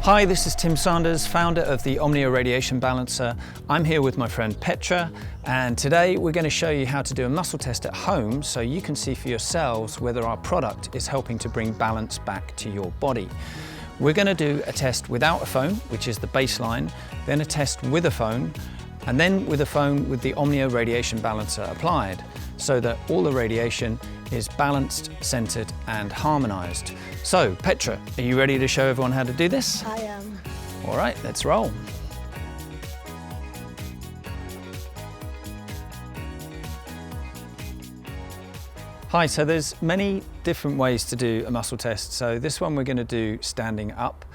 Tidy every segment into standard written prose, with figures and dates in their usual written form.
Hi, this is Tim Sanders, founder of the Omnia Radiation Balancer. I'm here with my friend Petra, and today we're going to show you how to do a muscle test at home so you can see for yourselves whether our product is helping to bring balance back to your body. We're going to do a test without a phone, which is the baseline, then a test with a phone, and then with a phone with the Omnia Radiation Balancer applied, so that all the radiation is balanced, centered, and harmonized. So, Petra, are you ready to show everyone how to do this? I am. All right, let's roll. Hi, so there's many different ways to do a muscle test. So this one we're going to do standing up.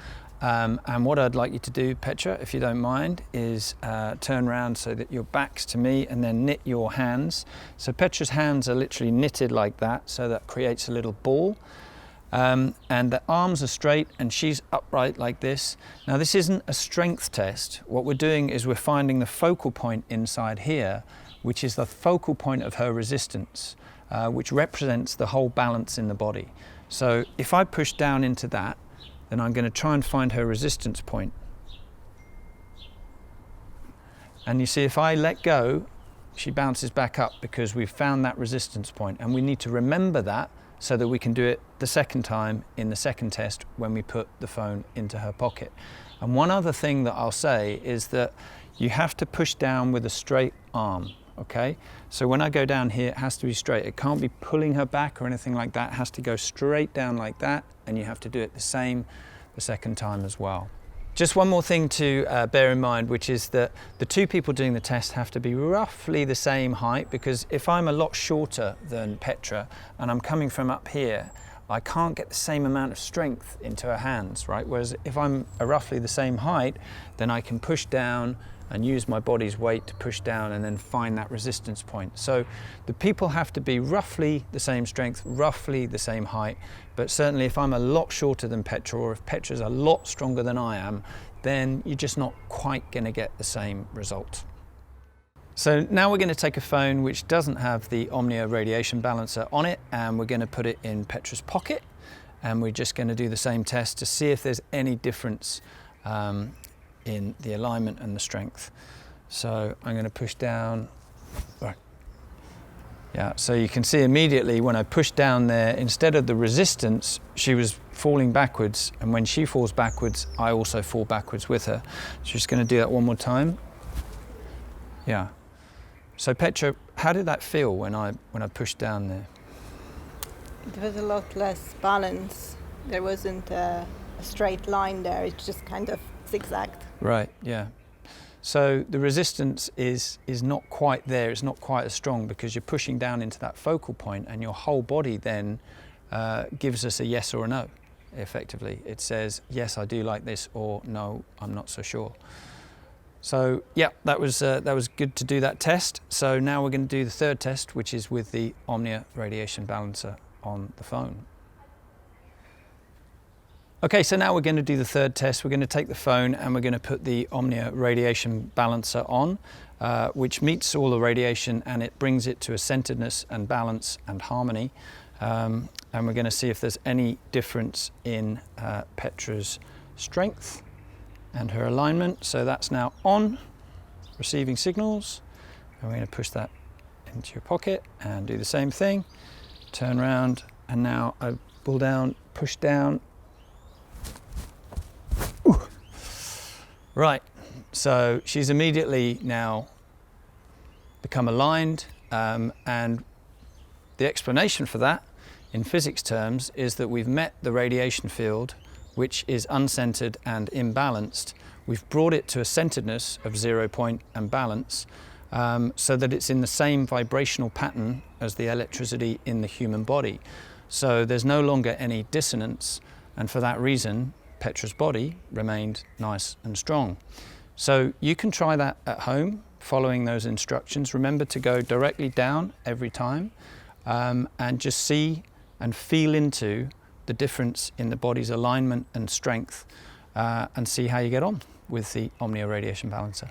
And what I'd like you to do, Petra, if you don't mind, is turn around so that your back's to me and then knit your hands. So Petra's hands are literally knitted like that, so that creates a little ball. And the arms are straight and she's upright like this. Now this isn't a strength test. What we're doing is we're finding the focal point inside here, which is the focal point of her resistance, which represents the whole balance in the body. So if I push down into that, then I'm going to try and find her resistance point. And you see, if I let go, she bounces back up because we've found that resistance point, and we need to remember that so that we can do it the second time in the second test when we put the phone into her pocket. And one other thing that I'll say is that you have to push down with a straight arm, okay? So when I go down here, it has to be straight. It can't be pulling her back or anything like that. It has to go straight down like that, and you have to do it the same the second time as well. Just one more thing to bear in mind, which is that the two people doing the test have to be roughly the same height, because if I'm a lot shorter than Petra and I'm coming from up here, I can't get the same amount of strength into her hands, right? Whereas if I'm roughly the same height, then I can push down and use my body's weight to push down and then find that resistance point. So the people have to be roughly the same strength, roughly the same height, but certainly if I'm a lot shorter than Petra, or if Petra's a lot stronger than I am, then you're just not quite gonna get the same result. So now we're going to take a phone which doesn't have the Omnia Radiation Balancer on it, and we're going to put it in Petra's pocket, and we're just going to do the same test to see if there's any difference in the alignment and the strength. So I'm going to push down. Right. Yeah, so you can see immediately when I push down there, instead of the resistance, she was falling backwards, and when she falls backwards, I also fall backwards with her. So just going to do that one more time. Yeah. So Petra, how did that feel when I pushed down there? It was a lot less balance. There wasn't a straight line there. It's just kind of zigzagged. Right, yeah. So the resistance is not quite there. It's not quite as strong because you're pushing down into that focal point, and your whole body then gives us a yes or a no, effectively. It says, yes, I do like this, or no, I'm not so sure. So yeah, that was good to do that test. So now we're going to do the third test, which is with the Omnia Radiation Balancer on the phone. Okay, so now we're going to do the third test. We're going to take the phone and we're going to put the Omnia Radiation Balancer on, which meets all the radiation, and it brings it to a centeredness and balance and harmony. And we're going to see if there's any difference in Petra's strength and her alignment. So that's now on, receiving signals, and we're going to push that into your pocket and do the same thing. Turn around, and now I pull down, push down. Ooh. Right, so she's immediately now become aligned, and the explanation for that in physics terms is that we've met the radiation field, which is uncentered and imbalanced. We've brought it to a centeredness of 0 point and balance, so that it's in the same vibrational pattern as the electricity in the human body. So there's no longer any dissonance, and for that reason, Petra's body remained nice and strong. So you can try that at home, following those instructions. Remember to go directly down every time, and just see and feel into the difference in the body's alignment and strength, and see how you get on with the Omnia Radiation Balancer.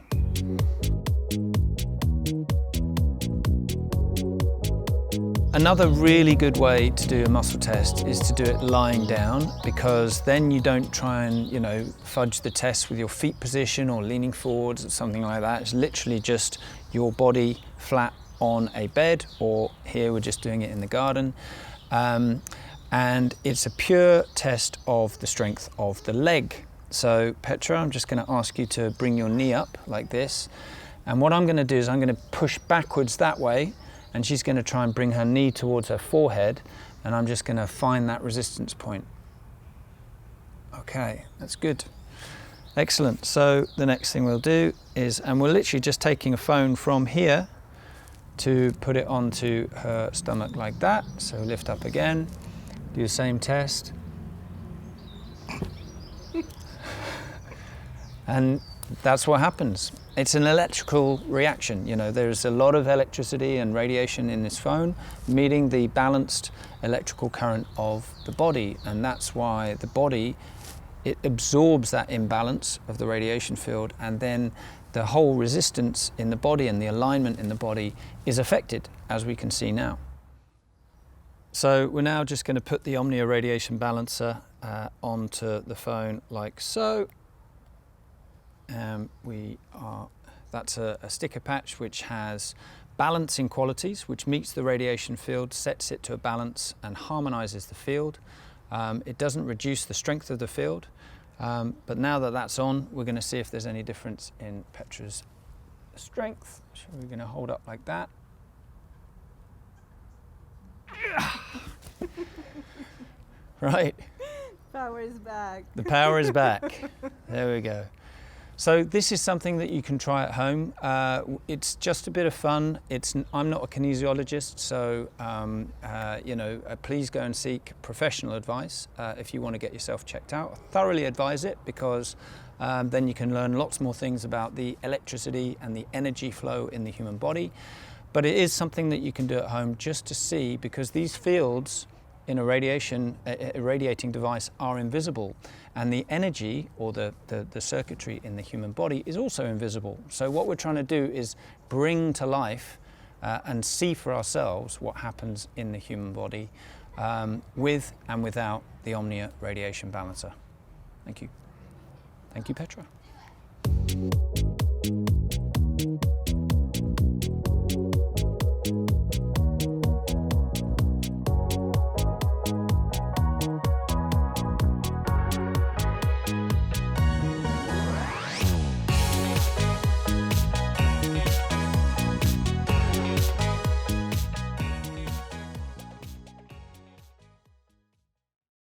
Another really good way to do a muscle test is to do it lying down, because then you don't try and, fudge the test with your feet position or leaning forwards or something like that. It's literally just your body flat on a bed, or here we're just doing it in the garden. And it's a pure test of the strength of the leg. So Petra, I'm just going to ask you to bring your knee up like this. And what I'm going to do is I'm going to push backwards that way, and she's going to try and bring her knee towards her forehead, and I'm just going to find that resistance point. Okay, that's good. Excellent. So the next thing we'll do is, and we're literally just taking a phone from here to put it onto her stomach like that. So lift up again, do the same test. And that's what happens. It's an electrical reaction. There's a lot of electricity and radiation in this phone, meeting the balanced electrical current of the body. And that's why the body, it absorbs that imbalance of the radiation field, and then the whole resistance in the body and the alignment in the body is affected, as we can see now. So we're now just going to put the Omnia Radiation Balancer onto the phone like so. That's a sticker patch which has balancing qualities, which meets the radiation field, sets it to a balance and harmonizes the field. It doesn't reduce the strength of the field, but now that that's on, we're going to see if there's any difference in Petra's strength. So we're going to hold up like that. Right. Power is back. The power is back. There we go. So this is something that you can try at home. It's just a bit of fun. I'm not a kinesiologist, so please go and seek professional advice if you want to get yourself checked out. I thoroughly advise it, because then you can learn lots more things about the electricity and the energy flow in the human body. But it is something that you can do at home just to see, because these fields in a radiating device are invisible, and the energy or the circuitry in the human body is also invisible. So what we're trying to do is bring to life and see for ourselves what happens in the human body with and without the Omnia Radiation Balancer. Thank you. Thank you, Petra.